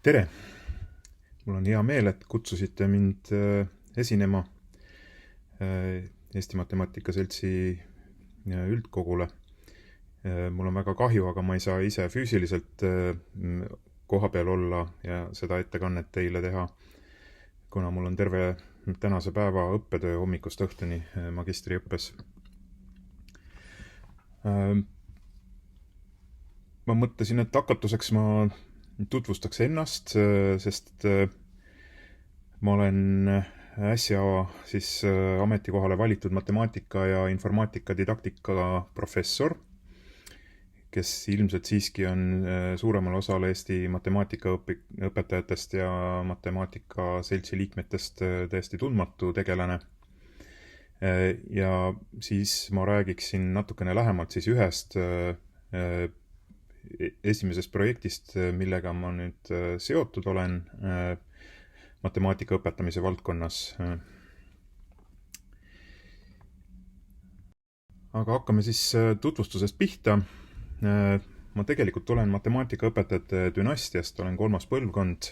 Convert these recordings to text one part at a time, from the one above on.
Tere! Mul on hea meel, et kutsusite mind esinema Eesti Matemaatika Seltsi üldkogule. Mul on väga kahju, aga ma ei saa ise füüsiliselt kohapeal olla ja seda ettekannet teile teha, kuna mul on terve tänase päeva õppetöö hommikust õhtuni magistriõppes. Ma mõtlesin, et hakatuseks ma tutvustaks ennast, sest ma olen äsja ametikohale valitud matemaatika ja informaatika didaktika professor, kes ilmselt siiski on suuremal osal Eesti matemaatikaõpetajatest ja matemaatika seltsi liikmetest täiesti tundmatu tegelane. Ja siis ma räägiksin natukene lähemalt ühest esimesest projektist, millega ma nüüd seotud olen matemaatika õpetamise valdkonnas. Aga hakkame tutvustusest pihta. Ma tegelikult olen matemaatikaõpetajate dünastiast, olen 3. põlvkond,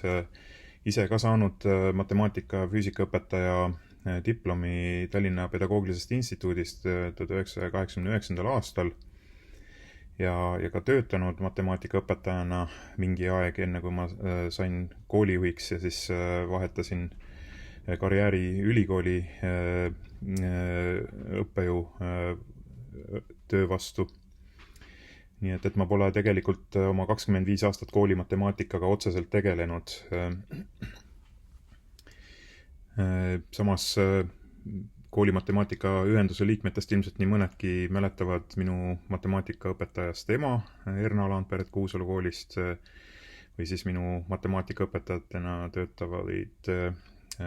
ise ka saanud matemaatika- ja füüsikaõpetaja diplomi Tallinna Pedagoogilisest Instituudist 1989. aastal ja ka töötanud matemaatikaõpetajana mingi aeg, enne kui ma sain koolijuhiks ja siis vahetasin karjääri ülikooli õppejõu töö vastu. Nii et ma pole tegelikult oma 25 aastat koolimatemaatikaga otseselt tegelenud. Samas koolimatemaatika ühenduse liikmetest ilmselt nii mõnedki mäletavad minu matemaatikaõpetajast ema Erna Laandperet Kuusalu koolist või siis minu matemaatikaõpetajatena töötavaid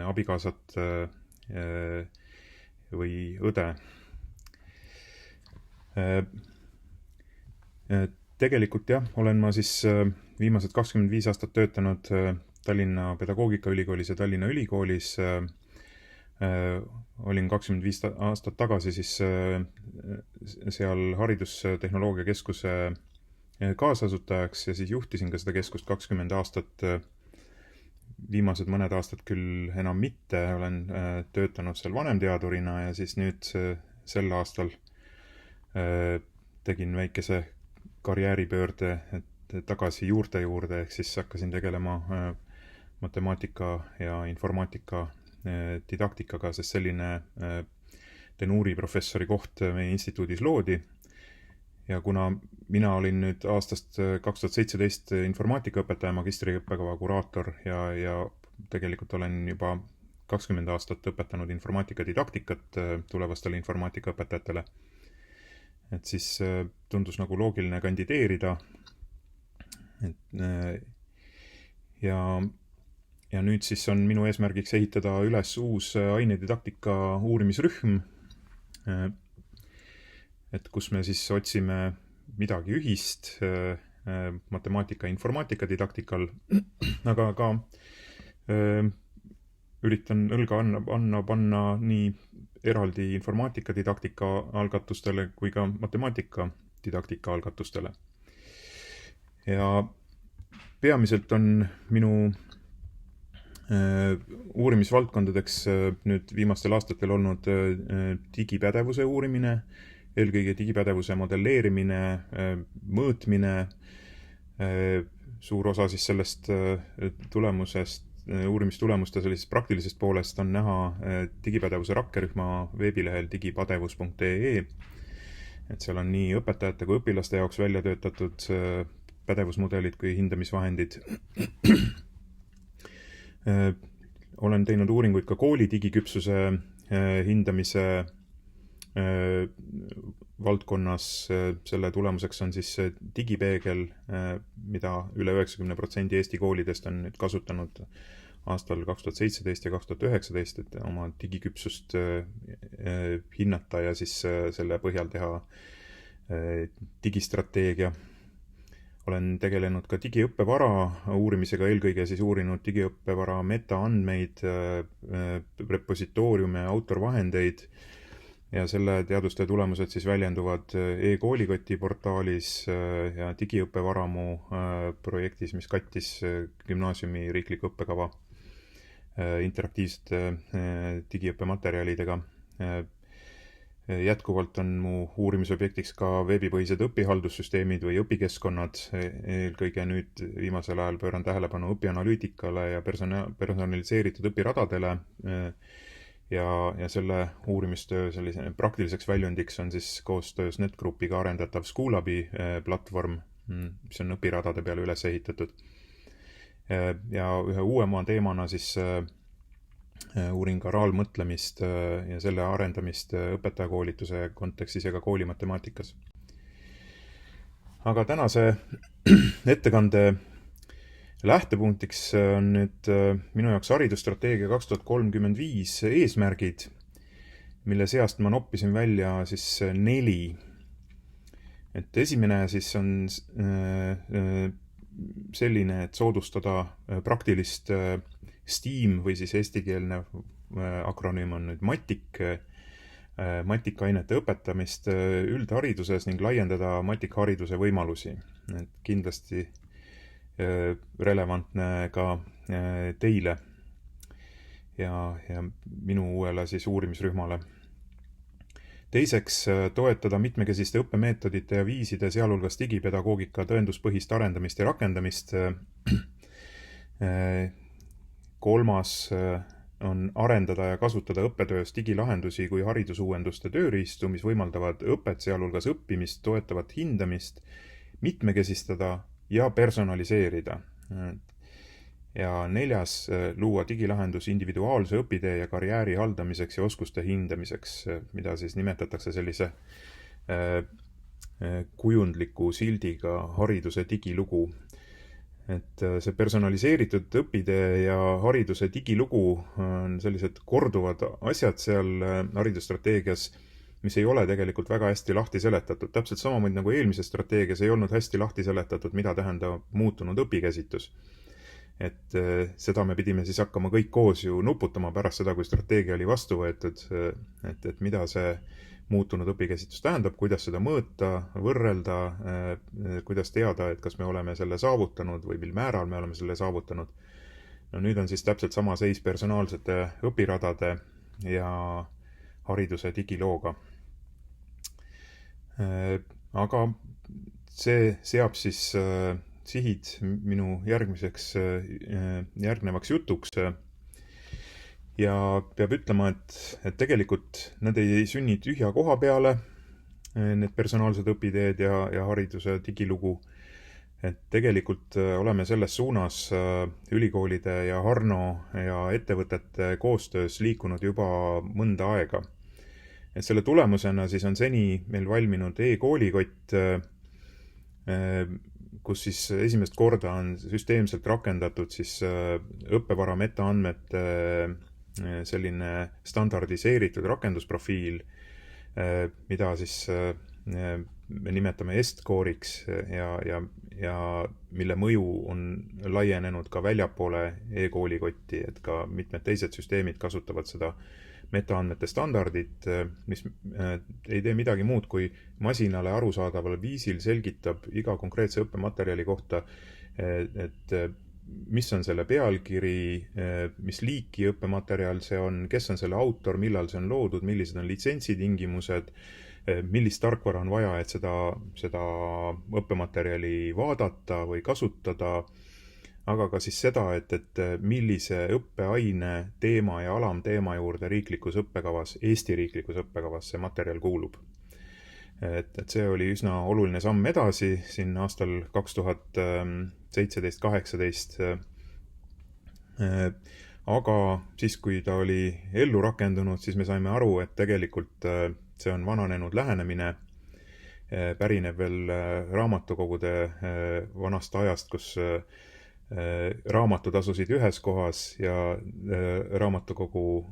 abikaasat või õde. Tegelikult jah, olen ma viimased 25 aastat töötanud Tallinna Pedagoogikaülikoolis ja Tallinna Ülikoolis. Olin 25 aastat tagasi seal Haridustehnoloogia Keskuse kaasasutajaks ja siis juhtisin ka seda keskust 20 aastat. Viimased mõned aastad küll enam mitte, olen töötanud seal vanemteadurina ja siis nüüd sel aastal tegin väikese karjääripöörde tagasi juurte juurde, ehk siis hakkasin tegelema matemaatika ja informaatika didaktikaga, sest selline tenuuriprofessori koht meie instituudis loodi. Ja kuna mina olin nüüd aastast 2017 informaatikaõpetaja, magistriõppekava kuraator ja tegelikult olen juba 20 aastat õpetanud informaatika didaktikat tulevastele informaatikaõpetajatele, et siis tundus nagu loogiline kandideerida. Ja nüüd on minu eesmärgiks ehitada üles uus ainedidaktika uurimisrühm, et kus me otsime midagi ühist matemaatika ja informaatika didaktikal, aga ka üritan õlga panna nii eraldi informaatika didaktika algatustele kui ka matemaatika didaktika algatustele. Ja peamiselt on minu uurimisvaldkondadeks nüüd viimastel aastatel olnud digipädevuse uurimine, eelkõige digipädevuse modelleerimine, mõõtmine. Suur osa sellest tulemusest, uurimistulemuste sellisest praktilisest poolest on näha digipädevuse rakkerühma veebilehel digipadevus.ee. Et seal on nii õpetajate kui õpilaste jaoks välja töötatud pädevusmudelid kui hindamisvahendid. Olen teinud uuringuid ka kooli digiküpsuse hindamise valdkonnas. Selle tulemuseks on digipeegel, mida üle 90% Eesti koolidest on nüüd kasutanud aastal 2017 ja 2019, et oma digiküpsust hinnata ja selle põhjal teha digistrateegia. Olen tegelenud ka digiõppevara uurimisega, eelkõige uurinud digiõppevara metaandmeid, repositooriume, autorvahendeid ja selle teadustöö tulemused siis väljenduvad e-koolikoti portaalis ja digiõppevaramu projektis, mis kattis gümnaasiumi riikliku õppekava interaktiivsete digiõppematerjalidega. Jätkuvalt on mu uurimisobjektiks ka veebipõhised õpihaldussüsteemid või õpikeskkonnad. Eelkõige nüüd viimasel ajal pööran tähelepanu õpianalüütikale ja personaliseeritud õpiradadele. Ja selle uurimistöö praktiliseks väljundiks on siis koostöös NetGroupiga arendatav Schoolabi platvorm, mis on õpiradade peale üles ehitatud. Ja ühe uuema teemana siis uurin ka RAL-mõtlemist ja selle arendamist õpetajakoolituse kontekstis ja ka koolimatemaatikas. Aga tänase ettekande lähtepunktiks on nüüd minu jaoks haridusstrateegia 2035 eesmärgid, mille seast ma noppisin välja siis 4. Et esimene siis on selline, et soodustada praktilist STEAM või siis eestikeelne akronüüm on nüüd matikainete õpetamist üldhariduses ning laiendada matikahariduse võimalusi. Et kindlasti relevantne ka teile ja minu uuele siis uurimisrühmale. Teiseks, toetada mitmekesiste õppemeetodite ja viiside, sealhulgas digipedagoogika tõenduspõhist arendamist ja rakendamist. Kolmas on arendada ja kasutada õppetöös digilahendusi kui haridusuuenduste tööriistu, mis võimaldavad õpet, sealhulgas õppimist, toetavat hindamist, mitmekesistada ja personaliseerida. Ja 4. luua digilahendus individuaalse õpitee ja karjääri haldamiseks ja oskuste hindamiseks, mida siis nimetatakse sellise kujundliku sildiga hariduse digilugu. Et see personaliseeritud õpitee ja hariduse digilugu on sellised korduvad asjad seal haridusstrateegias, mis ei ole tegelikult väga hästi lahti seletatud. Täpselt samamoodi nagu eelmises strateegias ei olnud hästi lahti seletatud, mida tähendab muutunud õpikäsitus. Et seda me pidime siis hakkama kõik koos ju nuputama pärast seda, kui strateegia oli vastu võetud, et mida see muutunud õpikäsitus tähendab, kuidas seda mõõta, võrrelda, kuidas teada, et kas me oleme selle saavutanud või mil määral me oleme selle saavutanud. No nüüd on siis täpselt sama seis personaalsete õpiradade ja hariduse digilooga. Aga see seab siis sihid minu järgnevaks jutuks. Ja peab ütlema, et tegelikult nad ei sünni tühja koha peale, need personaalsed õpiteed ja hariduse digilugu. Et tegelikult oleme selles suunas ülikoolide ja Harno ja ettevõtete koostöös liikunud juba mõnda aega. Et selle tulemusena siis on seni meil valminud e-koolikott, kus siis esimest korda on süsteemselt rakendatud siis õppevara metaandmete selline standardiseeritud rakendusprofiil, mida siis me nimetame EST-kooriks ja mille mõju on laienenud ka väljapoole e-koolikotti, et ka mitmed teised süsteemid kasutavad seda metaandmete standardit, mis ei tee midagi muud, kui masinale arusaadaval viisil selgitab iga konkreetse õppematerjali kohta, et mis on selle pealkiri, mis liiki õppematerjal see on, kes on selle autor, millal see on loodud, millised on litsentsitingimused, millist tarkvara on vaja, et seda õppematerjali vaadata või kasutada, aga ka siis seda, et millise õppeaine teema ja alamteema juurde riiklikus õppekavas, Eesti riiklikus õppekavas see materjal kuulub. Et see oli üsna oluline samm edasi siin aastal 2017-18. Aga siis, kui ta oli ellu rakendunud, siis me saime aru, et tegelikult see on vananenud lähenemine, pärineb veel raamatukogude vanast ajast, kus raamatud asusid ühes kohas ja raamatukogu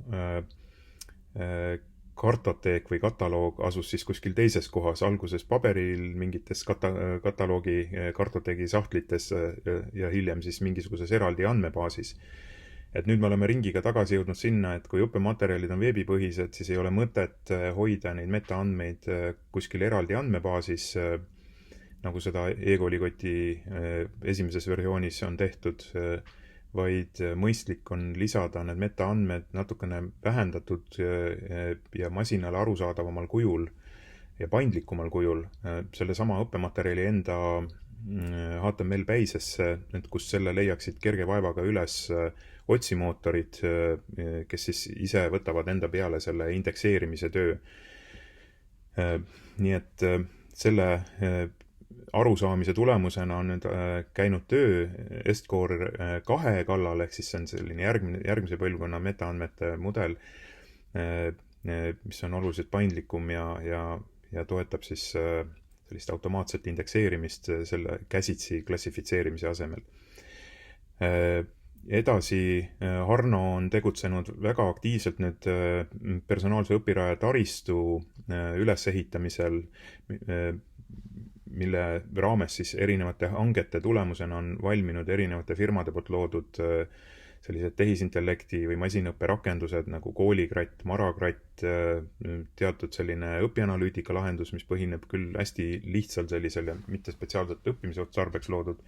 kartoteek või kataloog asus siis kuskil teises kohas, alguses paberil mingites kartoteegi sahtlites ja hiljem siis mingisuguses eraldi andmebaasis. Et nüüd me oleme ringiga tagasi jõudnud sinna, et kui õppematerjalid on veebipõhised, siis ei ole mõtet hoida neid metaandmeid kuskil eraldi andmebaasis, nagu seda e-koolikoti esimeses versioonis on tehtud, vaid mõistlik on lisada need metaandmed natukene vähendatud ja masinale arusaadavamal kujul ja paindlikumal kujul sellesama õppematerjali enda HTML päisesse, kus selle leiaksid kerge vaevaga üles otsimootorid, kes siis ise võtavad enda peale selle indekseerimise töö. Nii et selle arusaamise tulemusena on nüüd käinud töö Estcore 2 kallal, ehk siis see on selline järgmise põlvkonna metaandmete mudel, mis on oluliselt paindlikum ja toetab siis sellist automaatset indekseerimist selle käsitsi klassifitseerimise asemel. Edasi Harno on tegutsenud väga aktiivselt nüüd personaalse õpiraja taristu ülesehitamisel, mille raames siis erinevate hangete tulemusena on valminud erinevate firmade poolt loodud sellised tehisintellekti või masinõppe rakendused nagu Koolikratt, Marakratt, teatud selline õpianalüütika lahendus, mis põhineb küll hästi lihtsal sellisel ja mitte spetsiaalselt õppimise otstarbeks loodud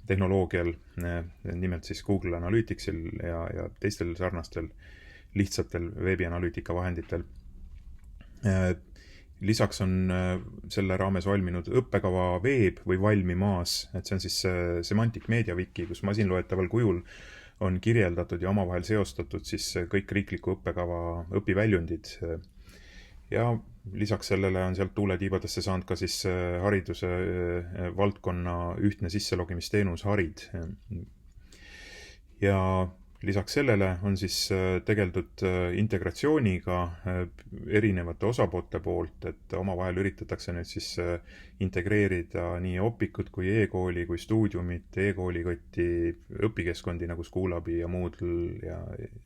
tehnoloogial, nimelt siis Google Analyticsil ja teistel sarnastel lihtsatel veebianalüütika vahenditel. Lisaks on selle raames valminud õppekava veeb või valmimaas, et see on siis Semantic Media Wiki, kus masinloetaval kujul on kirjeldatud ja omavahel seostatud siis kõik riikliku õppekava õpiväljundid. Ja lisaks sellele on sealt tuuletiibadesse saanud ka siis hariduse valdkonna ühtne sisselogimisteenus Harid. Ja lisaks sellele on siis tegeldud integratsiooniga erinevate osapoolte poolt, et omavahel üritatakse nüüd siis integreerida nii Opikud kui e-kooli kui stuudiumit, e-koolikoti, õpikeskkondi nagu Schoolabi ja Moodle ja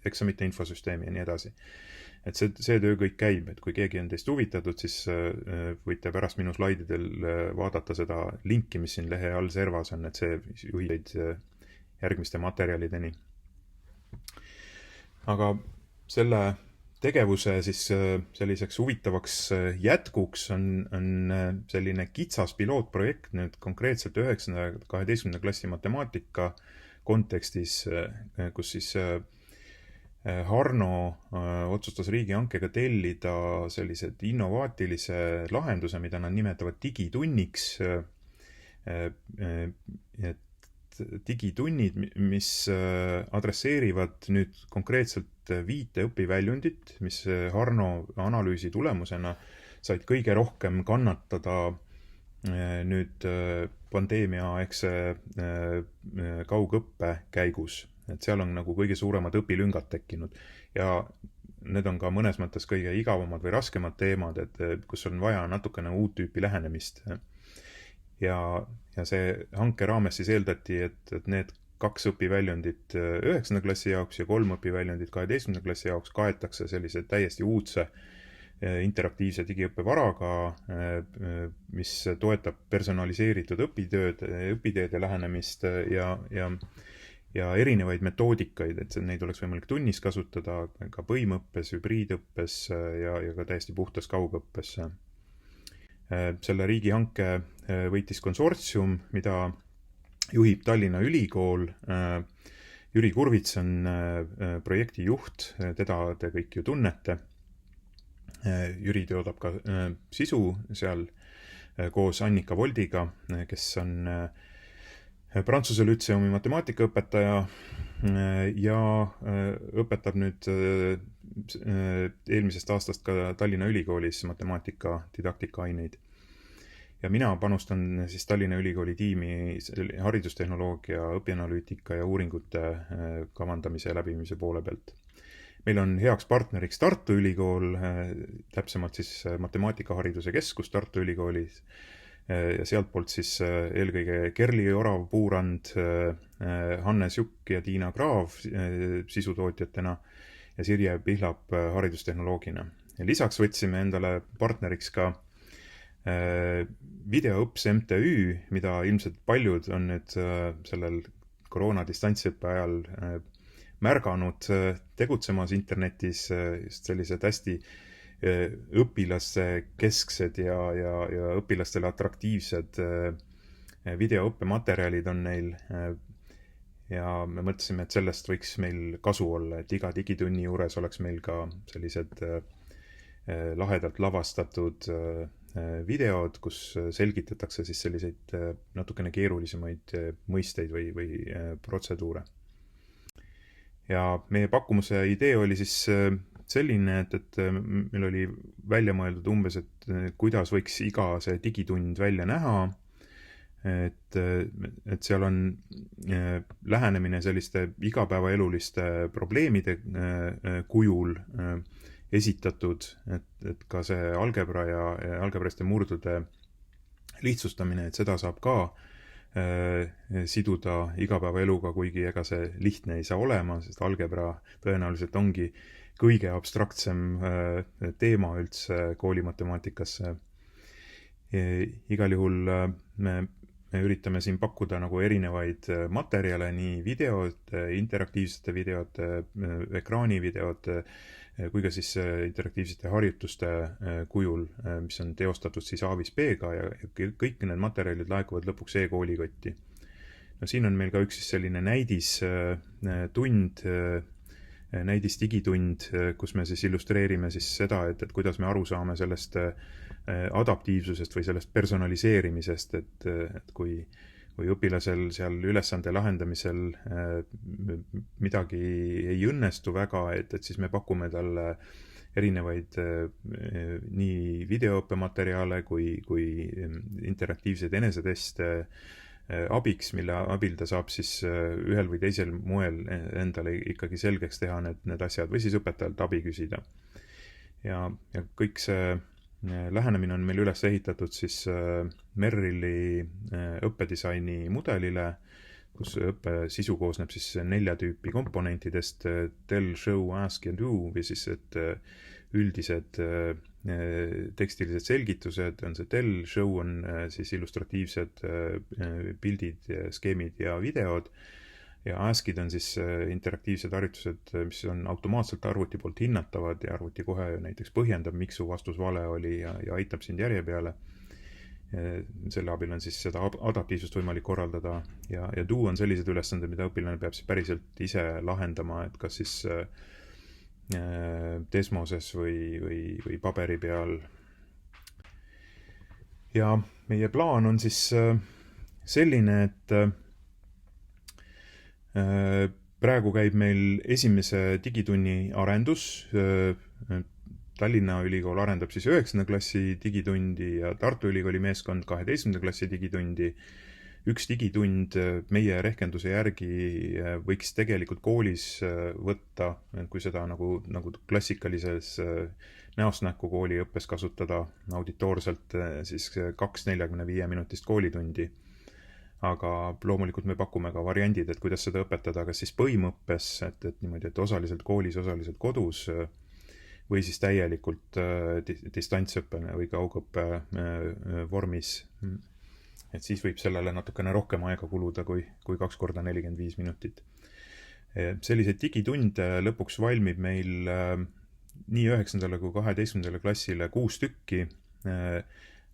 eksamite infosüsteemi ja nii edasi. Et see töö kõik käib, et kui keegi on teist huvitatud, siis võite pärast minu slaididel vaadata seda linki, mis siin lehe all servas on, et see juhib järgmiste materjalideni. Aga selle tegevuse siis selliseks huvitavaks jätkuks on selline kitsas pilootprojekt nüüd konkreetselt 9. ja 12. klassi matemaatika kontekstis, kus siis Harno otsustas riigihankega tellida sellised innovaatilise lahenduse, mida nad nimetavad digitunniks. Digitunnid, mis adresseerivad nüüd konkreetselt 5 õpiväljundit, mis Harno analüüsi tulemusena said kõige rohkem kannatada nüüd pandeemiaaegse kaugõppe käigus. Et seal on nagu kõige suuremad õpilüngad tekkinud ja need on ka mõnes mõttes kõige igavamad või raskemad teemad, et kus on vaja natukene uut tüüpi lähenemist. Ja see hanke raames siis eeldati, et need 2 õpiväljundit 9. klassi jaoks ja 3 õpiväljundit 12. klassi jaoks kaetakse sellise täiesti uudse interaktiivse digiõppevaraga, mis toetab personaliseeritud õpiteede lähenemist ja erinevaid metoodikaid, et neid oleks võimalik tunnis kasutada ka põimõppes, hübriidõppes ja ka täiesti puhtas kaugõppes. Selle riigihanke võitis konsortsium, mida juhib Tallinna Ülikool. Jüri Kurvits on projekti juht, teda te kõik ju tunnete. Jüri töötab ka sisu seal koos Annika Voldiga, kes on Prantsuse Lütseumi matemaatikaõpetaja ja õpetab nüüd eelmisest aastast ka Tallinna Ülikoolis matemaatika didaktika-aineid. Ja mina panustan siis Tallinna Ülikooli tiimi haridustehnoloogia, õpianalüütika ja uuringute kavandamise ja läbimise poole pealt. Meil on heaks partneriks Tartu Ülikool, täpsemalt siis Matemaatika-hariduse keskus Tartu Ülikoolis. Ja sealt poolt siis eelkõige Kerli Orav Puurand, Hannes Jukk ja Tiina Kraav sisutootjatena ja Sirje Pihlap haridustehnoloogina. Ja lisaks võtsime endale partneriks ka Videoõps MTÜ, mida ilmselt paljud on nüüd sellel koroona distantsõppe ajal märganud tegutsemas internetis just sellised hästi õpilaste kesksed ja õpilastele atraktiivsed videoõppematerjalid on neil. Ja me mõtlesime, et sellest võiks meil kasu olla, et iga digitunni juures oleks meil ka sellised lahedalt lavastatud videod, kus selgitatakse siis selliseid natukene keerulisemaid mõisteid või protseduure. Ja meie pakkumuse idee oli siis selline, et meil oli välja mõeldud umbes, et kuidas võiks iga see digitund välja näha, et seal on lähenemine selliste igapäevaeluliste probleemide kujul esitatud, et ka see algebra ja algebraiste murdude lihtsustamine, et seda saab ka siduda igapäevaeluga, kuigi ega see lihtne ei saa olema, sest algebra tõenäoliselt ongi kõige abstraktsem teema üldse koolimatemaatikasse. Igal juhul me üritame siin pakkuda nagu erinevaid materjale, nii videote, interaktiivsete videote, ekraanivideote, kui ka siis interaktiivsete harjutuste kujul, mis on teostatud siis Aavis B-ga ja kõik need materjalid laekuvad lõpuks e-koolikotti. No siin on meil ka üks siis selline näidis digitund, kus me siis illustreerime siis seda, et kuidas me aru saame sellest adaptiivsusest või sellest personaliseerimisest, et kui õpilasel seal ülesande lahendamisel midagi ei õnnestu väga, et siis me pakume talle erinevaid nii videoõppematerjale kui interaktiivseid eneseteste abiks, mille abil ta saab siis ühel või teisel moel endale ikkagi selgeks teha need asjad või siis õpetajalt abi küsida. Ja kõik see lähenemine on meil üles ehitatud siis Merrilli õppedisaini mudelile, kus õppe sisu koosneb siis 4 tüüpi komponentidest: tell, show, ask ja do, või siis et üldised tekstilised selgitused on see tell, show on siis illustratiivsed pildid, skeemid ja videod, ja askid on siis interaktiivsed harjutused, mis on automaatselt arvuti poolt hinnatavad ja arvuti kohe näiteks põhjendab, miks su vastus vale oli ja aitab sind järje peale. Selle abil on siis seda adaptiivsust võimalik korraldada, ja do on sellised ülesanded, mida õpilane peab siis päriselt ise lahendama, et kas siis Desmoses või paberi peal. Ja meie plaan on siis selline, et praegu käib meil esimese digitunni arendus. Tallinna Ülikool arendab siis 9. klassi digitundi ja Tartu Ülikooli meeskond 12. klassi digitundi. Üks digitund meie rehkenduse järgi võiks tegelikult koolis võtta, kui seda nagu klassikalises näost näkku kooliõppes kasutada auditoorselt, siis 2 45-minutist koolitundi. Aga loomulikult me pakume ka variandid, et kuidas seda õpetada, kas siis põimõppes, et niimoodi, et osaliselt koolis, osaliselt kodus, või siis täielikult distantsõppe või kaugõppe vormis. Et siis võib sellele natukene rohkem aega kuluda kui 2 × 45 minutit. Selliseid digitunde lõpuks valmib meil nii 9. kui 12. klassile 6 tükki,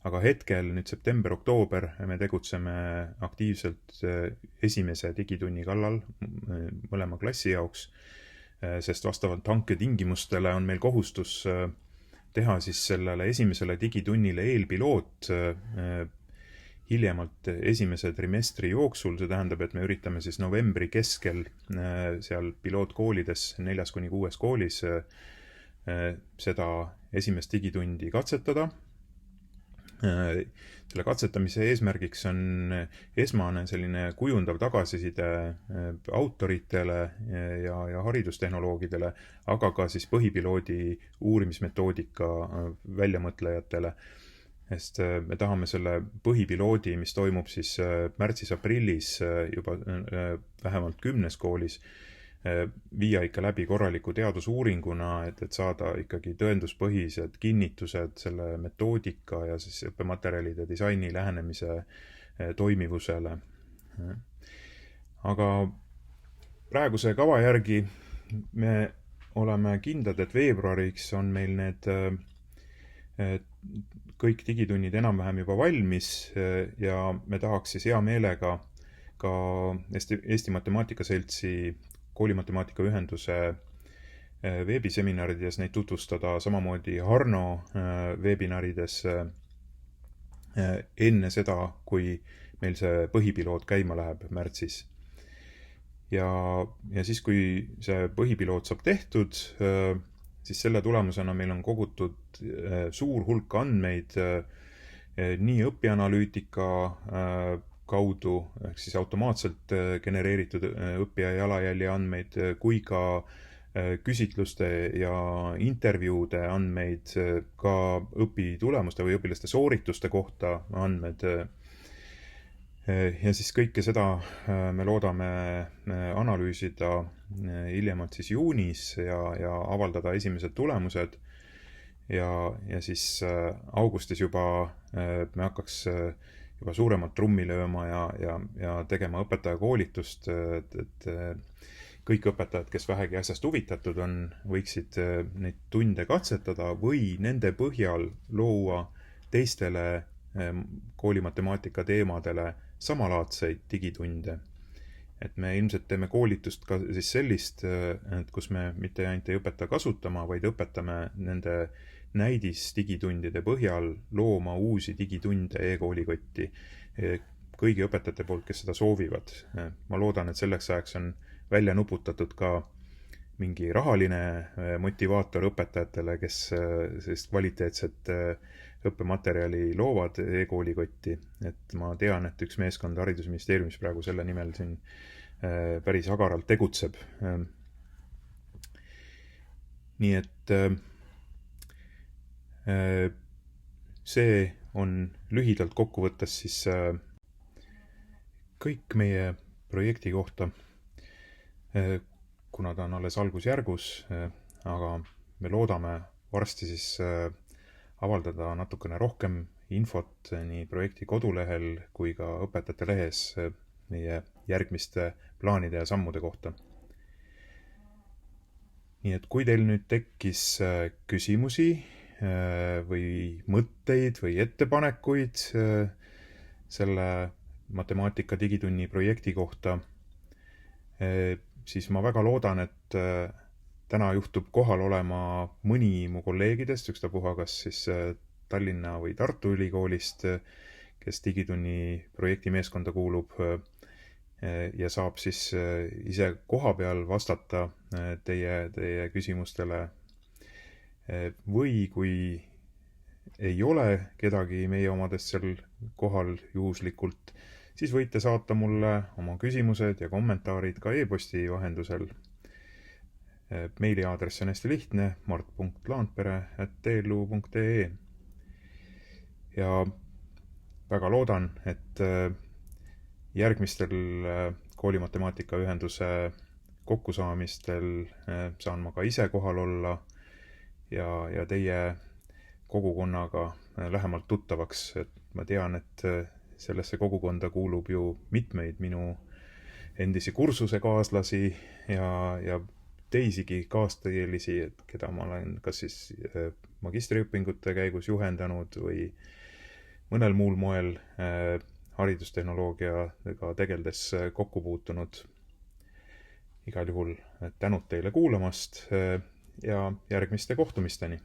aga hetkel nüüd september-oktoober me tegutseme aktiivselt esimese digitunni kallal mõlema klassi jaoks, sest vastavalt hanketingimustele on meil kohustus teha siis sellele esimesele digitunnile eelpiloot hiljemalt esimese trimestri jooksul. See tähendab, et me üritame siis novembri keskel seal pilootkoolides 4-6 koolis seda esimest digitundi katsetada. Selle katsetamise eesmärgiks on esmane selline kujundav tagasiside autoritele ja haridustehnoloogidele, aga ka siis põhipiloodi uurimismetoodika väljamõtlejatele. Sest me tahame selle põhipiloodi, mis toimub siis märtsis-aprillis juba vähemalt 10 koolis, viia ikka läbi korraliku teadusuuringuna, et saada ikkagi tõenduspõhised kinnitused selle metoodika ja siis õppematerjalide disaini lähenemise toimivusele. Aga praeguse kava järgi me oleme kindlad, et veebruariks on meil need kõik digitunnid enam-vähem juba valmis ja me tahaks siis hea meelega ka Eesti Matemaatika Seltsi koolimatemaatika ühenduse veebiseminarides neid tutvustada, samamoodi Harno veebinarides enne seda, kui meil see põhipiloot käima läheb märtsis. Ja siis, kui see põhipiloot saab tehtud, siis selle tulemusena meil on kogutud suur hulk andmeid nii õpianalüütika kaudu, ehk siis automaatselt genereeritud õppija jalajälje andmeid, kui ka küsitluste ja intervjuude andmeid, ka õpitulemuste või õpilaste soorituste kohta andmed. Ja siis kõike seda me loodame analüüsida hiljemalt siis juunis ja avaldada esimesed tulemused. Ja siis augustis juba me hakkaks juba suuremat trummi lööma ja tegema õpetajakoolitust, et kõik õpetajad, kes vähegi asjast huvitatud on, võiksid neid tunde katsetada või nende põhjal luua teistele koolimatemaatika teemadele samalaadseid digitunde. Et me ilmselt teeme koolitust ka siis sellist, et kus me mitte ainult ei õpeta kasutama, vaid õpetame nende näidisdigitundide põhjal looma uusi digitunde e-koolikotti kõigi õpetajate poolt, kes seda soovivad. Ma loodan, et selleks ajaks on välja nuputatud ka mingi rahaline motivaator õpetajatele, kes sellist kvaliteetset õppematerjali loovad e-koolikotti. Et ma tean, et üks meeskond Haridusministeeriumis praegu selle nimel siin päris agaralt tegutseb. Nii et see on lühidalt kokkuvõttes siis kõik meie projekti kohta, kuna ta on alles algusjärgus, aga me loodame varsti siis avaldada natukene rohkem infot nii projekti kodulehel kui ka õpetajate lehes meie järgmiste plaanide ja sammude kohta. Nii et kui teil nüüd tekkis küsimusi või mõtteid või ettepanekuid selle matemaatika digitunni projekti kohta, siis ma väga loodan, et täna juhtub kohal olema mõni mu kolleegidest, ükstapuha kas siis Tallinna või Tartu Ülikoolist, kes digitunni projekti meeskonda kuulub ja saab siis ise koha peal vastata teie küsimustele. Või kui ei ole kedagi meie omadest seal kohal juhuslikult, siis võite saata mulle oma küsimused ja kommentaarid ka e-posti vahendusel. Meiliaadress on hästi lihtne, mart.laandpere@tlu.ee. Ja väga loodan, et järgmistel koolimatemaatika ühenduse kokkusaamistel saan ma ka ise kohal olla ja teie kogukonnaga lähemalt tuttavaks. Et ma tean, et sellesse kogukonda kuulub ju mitmeid minu endisi kursusekaaslasi ja teisigi kaasteelisi, keda ma olen kas siis magistriõpingute käigus juhendanud või mõnel muul moel haridustehnoloogiaga tegeldes kokku puutunud. Igal juhul tänud teile kuulamast ja järgmiste kohtumisteni!